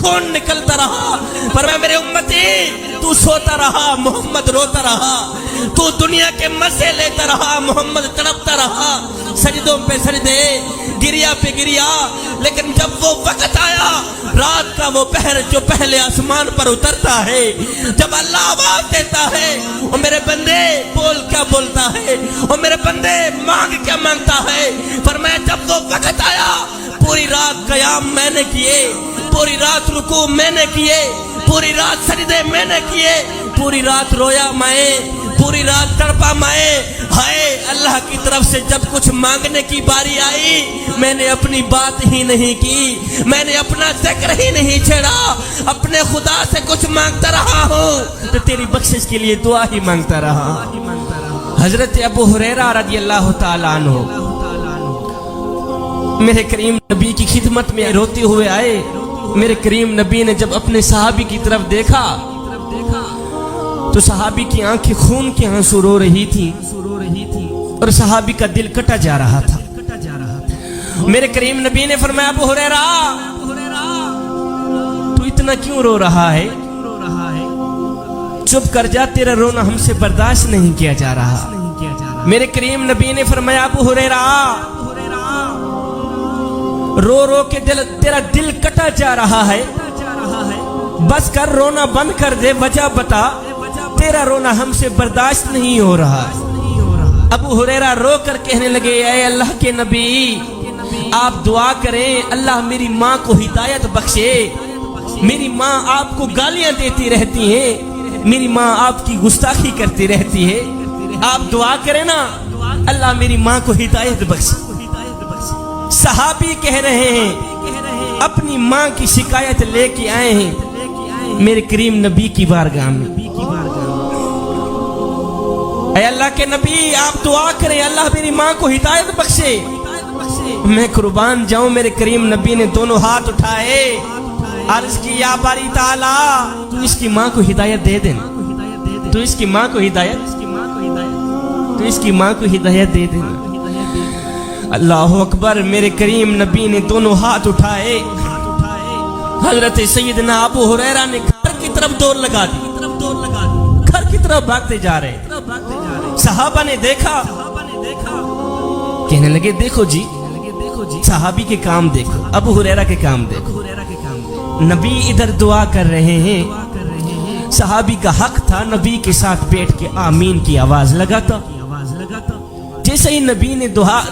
خون نکلتا رہا، فرمایا میرے امتی تو سوتا رہا، محمد روتا رہا، تو دنیا کے مزے لیتا رہا، محمد تڑپتا رہا، سجدوں پہ سجدے، گریا پہ گریا، لیکن جب وہ وقت آیا رات کا وہ پہر جو پہلے آسمان پر اترتا ہے، جب اللہ آواز دیتا ہے اور میرے بندے بول کیا بولتا ہے، اور میرے بندے مانگ کیا مانگتا ہے، فرمایا جب وہ وقت آیا پوری رات قیام میں نے کیے، پوری رات رکوع میں نے کیے، پوری رات سجدے میں نے کیے، پوری رات رویا میں، پوری رات تڑپا میں، ہائے اللہ کی طرف سے جب کچھ مانگنے کی باری آئی میں نے اپنی بات ہی نہیں کی، میں نے اپنا ذکر ہی نہیں چھیڑا، اپنے خدا سے کچھ مانگتا رہا ہوں تو تیری بخشش کے لیے دعا ہی مانگتا رہا۔ حضرت ابو ہریرہ رضی اللہ تعالیٰ عنہ میرے کریم نبی کی خدمت میں روتے ہوئے آئے۔ میرے کریم نبی نے جب اپنے صحابی کی طرف دیکھا تو صحابی کی آنکھیں خون کے آنسو رو رہی تھی اور صحابی کا دل کٹا جا رہا تھا۔ میرے کریم نبی نے فرمایا ابو ہریرہ تو اتنا کیوں رو رہا ہے؟ چپ کر جا، تیرا رونا ہم سے برداشت نہیں کیا جا رہا۔ میرے کریم نبی نے فرمایا ابو ہریرہ رو رو کے تیرا دل کٹا جا رہا ہے، بس کر، رونا بند کر دے، وجہ بتا، تیرا رونا ہم سے برداشت نہیں ہو رہا۔ ابو ہریرہ رو کر کہنے لگے اے اللہ کے نبی آپ دعا کریں اللہ میری ماں کو ہدایت بخشے، میری ماں آپ کو گالیاں دیتی رہتی ہے، میری ماں آپ کی گستاخی کرتی رہتی ہے، آپ دعا کریں نا اللہ میری ماں کو ہدایت بخشے۔ صحابی کہہ رہے ہیں اپنی ماں کی شکایت لے کے آئے ہیں میرے کریم نبی کی بارگاہ میں، اے اللہ کے نبی آپ دعا کریں اللہ میری ماں کو ہدایت بخشے۔ میں قربان جاؤں، میرے کریم نبی نے دونوں ہاتھ اٹھائے، عرض کی یا باری تعالیٰ تو اس کی ماں کو ہدایت دے دینا، تو اس کی ماں کو ہدایت دے دینا۔ اللہ اکبر، میرے کریم نبی نے دونوں ہاتھ اٹھائے، حضرت سیدنا ابو ہریرہ نے گھر کی طرف دوڑ لگا دی، گھر کی طرف بھاگتے جا رہے۔ صحابہ نے دیکھا، کہنے لگے دیکھو جی، صحابی کے کام دیکھو، ابو ہریرہ کے کام دیکھو، نبی ادھر دعا کر رہے ہیں، صحابی کا حق تھا نبی کے ساتھ بیٹھ کے آمین کی آواز لگاتا۔ جیسے ہی نبی نے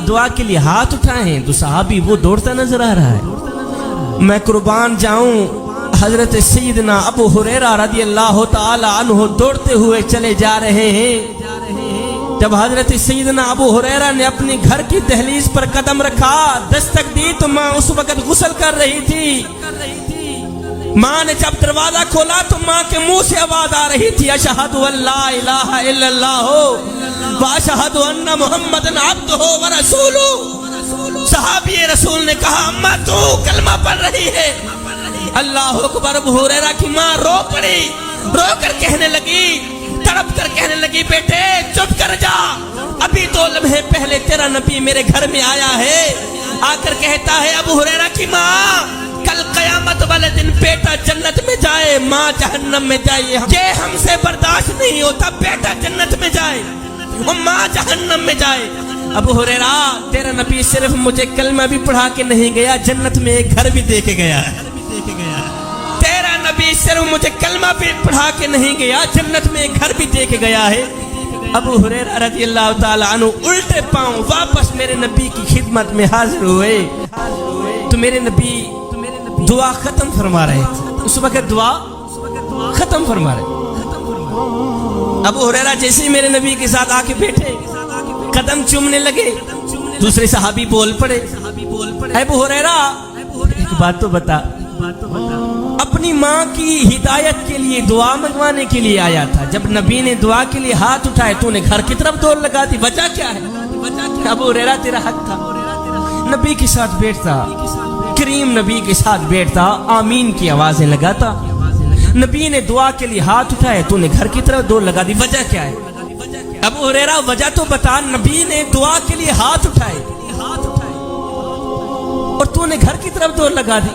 دعا کے لیے ہاتھ اٹھائے ہیں تو صحابی وہ دوڑتا نظر آ رہا ہے۔ میں قربان جاؤں، حضرت سیدنا ابو ہریرہ رضی اللہ تعالی عنہ دوڑتے ہوئے چلے جا رہے ہیں۔ جب حضرت سیدنا ابو ہریرہ نے اپنے گھر کی دہلیز پر قدم رکھا، دستک دی تو ماں اس وقت غسل کر رہی تھی۔ ماں نے جب دروازہ کھولا تو ماں کے منہ سے آواز آ رہی تھی اشہد ان لا الہ الا اللہ واشہد ان محمدن عبدہ ورسولہ۔ صحابی رسول نے کہا اماں تو کلمہ پڑھ رہی ہے؟ اللہ اکبر۔ ابو ہریرہ کی ماں رو پڑی، رو کر کہنے لگی، تڑپ کر کہنے لگی بیٹے چپ کر جا، ابھی تو لمحے پہلے تیرا نبی میرے گھر میں آیا ہے، آ کر کہتا ہے ابو ہریرہ کی ماں کل قیامت والے دن بیٹا جنت میں جائے ماں جہنم میں جائے، یہ ہم سے برداشت نہیں ہوتا، بیٹا جنت میں جائے اور ماں جہنم میں جائے۔ ابو ہریرہ تیرا نبی صرف مجھے کلمہ بھی پڑھا کے نہیں گیا، جنت میں ایک گھر بھی دے کے گیا ہے۔ تیرا نبی صرف مجھے کلمہ بھی پڑھا کے نہیں گیا، جنت میں ایک گھر بھی دے کے گیا ہے۔ ابو ہریرہ رضی اللہ تعالی عنہ الٹے پاؤں واپس میرے نبی کی خدمت میں حاضر ہوئے تو میرے نبی دعا ختم فرما رہے تھے، اس وقت دعا ختم فرما رہے۔ ابو ہریرہ جیسے ہی میرے نبی کے ساتھ آ کے بیٹھے، قدم چومنے لگے، دوسرے صحابی بول پڑے ابو ہریرہ ایک بات تو بتا، اپنی ماں کی ہدایت کے لیے دعا منگوانے کے لیے آیا تھا، جب نبی نے دعا کے لیے ہاتھ اٹھائے تو نے گھر کی طرف دوڑ لگا دی، وجہ کیا ہے؟ ابو ہریرہ تیرا حق تھا، نبی کے ساتھ بیٹھتا، کریم نبی کے ساتھ بیٹھتا، آمین کی آوازیں لگاتا، نبی نے دعا کے لیے ہاتھ اٹھائے تو نے گھر کی طرف دوڑ لگا دی، وجہ کیا ہے؟ ابو ہریرہ وجہ تو بتا، نبی نے دعا کے لیے ہاتھ اٹھائے اور تو نے گھر کی طرف دوڑ لگا دی۔